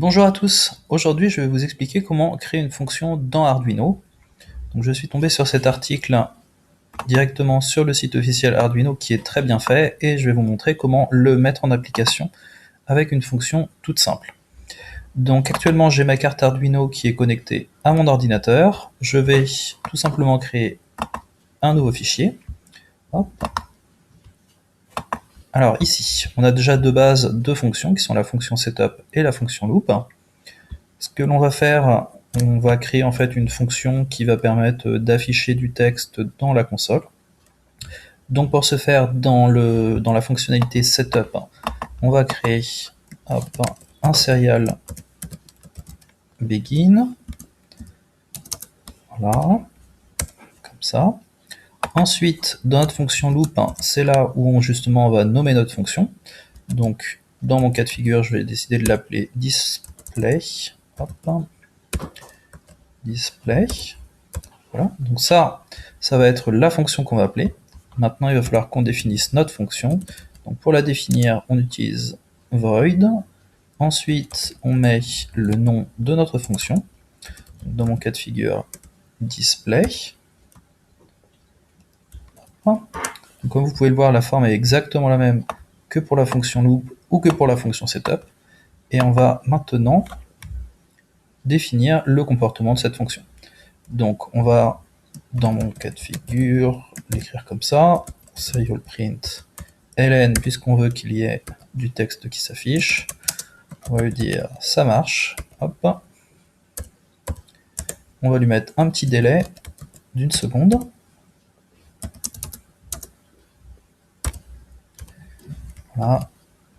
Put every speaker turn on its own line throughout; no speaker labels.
Bonjour à tous, aujourd'hui je vais vous expliquer comment créer une fonction dans Arduino. Donc je suis tombé sur cet article directement sur le site officiel Arduino qui est très bien fait et je vais vous montrer comment le mettre en application avec une fonction toute simple. Donc actuellement j'ai ma carte Arduino qui est connectée à mon ordinateur. Je vais tout simplement créer un nouveau fichier. Hop. Alors ici, on a déjà de base deux fonctions qui sont la fonction setup et la fonction loop. Ce que l'on va faire, on va créer en fait une fonction qui va permettre d'afficher du texte dans la console. Donc pour ce faire, dans la fonctionnalité setup, on va créer un serial begin. Voilà, comme ça. Ensuite, dans notre fonction loop, c'est là où justement on va nommer notre fonction. Donc dans mon cas de figure, je vais décider de l'appeler display. Hop. Display. Voilà, donc ça va être la fonction qu'on va appeler. Maintenant, il va falloir qu'on définisse notre fonction. Donc pour la définir, on utilise void. Ensuite, on met le nom de notre fonction. Dans mon cas de figure, display. Donc, comme vous pouvez le voir, la forme est exactement la même que pour la fonction loop ou que pour la fonction setup. Et on va maintenant définir le comportement de cette fonction. Donc on va, dans mon cas de figure, l'écrire comme ça, serial print ln, puisqu'on veut qu'il y ait du texte qui s'affiche. On va lui dire ça marche, hop. On va lui mettre un petit délai d'une seconde. Voilà,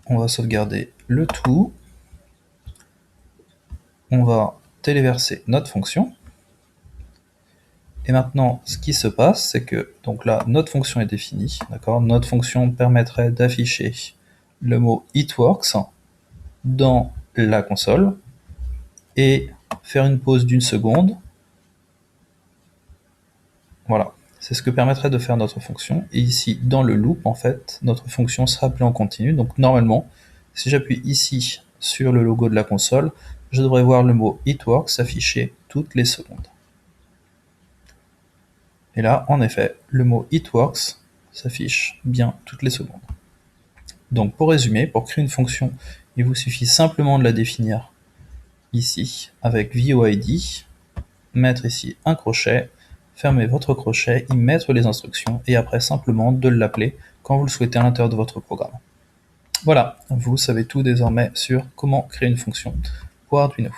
on va sauvegarder le tout. On va téléverser notre fonction. Et maintenant, ce qui se passe, c'est que donc là, notre fonction est définie, d'accord. Notre fonction permettrait d'afficher le mot itworks dans la console et faire une pause d'une seconde. Voilà, c'est ce que permettrait de faire notre fonction. Et ici, dans le loop, en fait, notre fonction sera appelée en continu. Donc normalement, si j'appuie ici sur le logo de la console, je devrais voir le mot itworks s'afficher toutes les secondes. Et là, en effet, le mot itworks s'affiche bien toutes les secondes. Donc pour résumer, pour créer une fonction, il vous suffit simplement de la définir ici avec void, mettre ici un crochet, fermer votre crochet, y mettre les instructions et après simplement de l'appeler quand vous le souhaitez à l'intérieur de votre programme. Voilà, vous savez tout désormais sur comment créer une fonction pour Arduino.